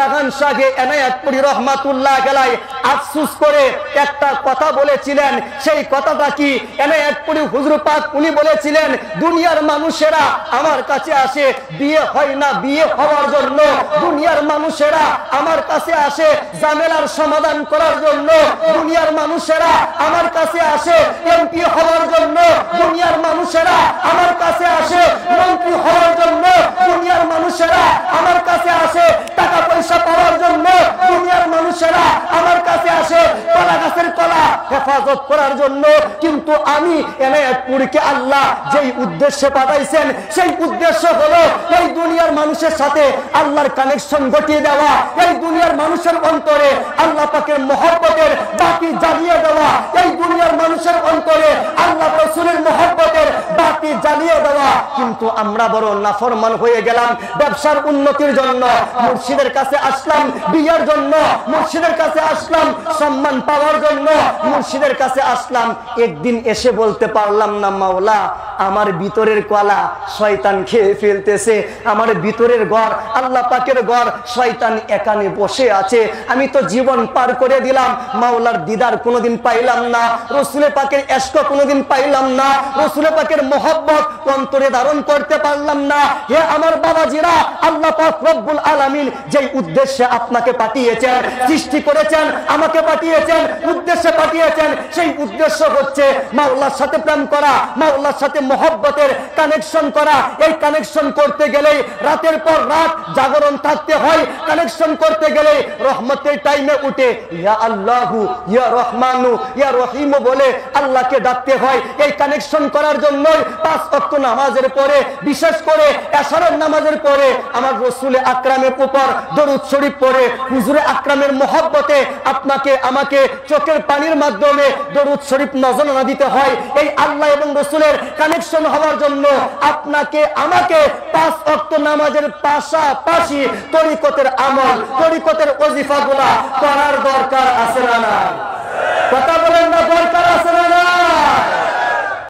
বাগান শাহে এনায়েতপুরী রহমাতুল্লাহ আলাইহি আফসোস করে একটা কথা বলেছিলেন। সেই কথাটা কি? এনায়েতপুরী হুজুর পাক উনি বলেছিলেন, দুনিয়ার মানুষেরা আমার কাছে আসে বিয়ে হয় না বিয়ে হওয়ার জন্য, দুনিয়ার মানুষেরা আমার কাছে আসে ঝামেলার সমাধান করার জন্য, দুনিয়ার মানুষেরা আমার কাছে আসে এমপি হওয়ার জন্য, দুনিয়ার মানুষেরা আমার কাছে আসে মন্ত্রী হওয়ার জন্য, দুনিয়ার মানুষেরা আমার কাছে আসে টাকা পয়সা পাওয়ার জন্য, দুনিয়ার মানুষেরা আমার কাছে আসে কলা গাছের কলা হেফাজত করার জন্য। কিন্তু আমি এনায়েতপুরীকে আল্লাহ যেই উদ্দেশ্যে পাঠাইছেন সেই উদ্দেশ্য হলো এই দুনিয়ার মানুষের সাথে আল্লাহর কানেকশন ঘটিয়ে দেওয়া, এই দুনিয়ার মানুষের অন্তরে আল্লাহ পাকের মহব্বতের বাতি জ্বালিয়ে দেওয়া, এই দুনিয়ার মানুষের অন্তরে আল্লাহ রাসূলের মহব্বতের বাতি জ্বালিয়ে দেওয়া। কিন্তু আমরা বড় নাফরমান হয়ে গেলাম। ব্যবসার উন্নতির জন্য মুর্শিদের কাছে আসলাম, বিয়ের জন্য মুর্শিদের কাছে আসলাম, সম্মান পাওয়ার জন্য মুর্শিদের কাছে আসলাম। একদিন এসে বলতে পারলাম না, মাওলা আমার ভিতরের কলা শয়তান খেয়ে ফেলতেছে, আমার ভিতরের ঘর আল্লাহ পাকের ঘর শয়তান একানে বসে আছে। আমি তো জীবন পার করে দিলাম, মাওলার দিদার কোনোদিন পাইলাম না, রাসূলের পাকের ইশক কোনোদিন পাইলাম না, রাসূলের পাকের মহব্বত অন্তরে ধারণ করতে পারলাম না। হে আমার বাবাজিরা, আল্লাহ পাক রব্বুল আলামিন যেই উদ্দেশ্যে আপনাকে পাঠিয়েছেন, সৃষ্টি করেছেন, আমাকে পাঠিয়েছেন, উদ্দেশ্যে পাঠিয়েছেন, সেই উদ্দেশ্য হচ্ছে মাওলার সাথে প্রেম করা, মাওলার সাথে মহব্বতের কানেকশন করা। এই কানেকশন করতে গেলে রাতের পর রাত জাগরণ থাকতে হয়, কানেকশন করতে গেলে রহমতের টাইমে উঠে ইয়া আল্লাহু ইয়া রহমানু ইয়া রহিম বলে আল্লাহকে ডাকতে হয়। এই কানেকশন করার জন্য 5 ওয়াক্ত নামাজের পরে, বিশেষ করে এশারের নামাজের পরে আমার রাসূল আকরামের উপর দরুদ শরীফ পড়ে হুজুরে আকরামের মহব্বতে আপনাকে আমাকে চোখের পানির মাধ্যমে দরুদ শরীফ নজরানা দিতে হয়। এই আল্লাহ এবং রাসূলের কানেকশন হওয়ার জন্য আপনাকে আমাকে 5 ওয়াক্ত নামাজের পাশাপাশি তরিকতের আমল, তরিকতের ওজিফাগুলা করার দরকার আছে না?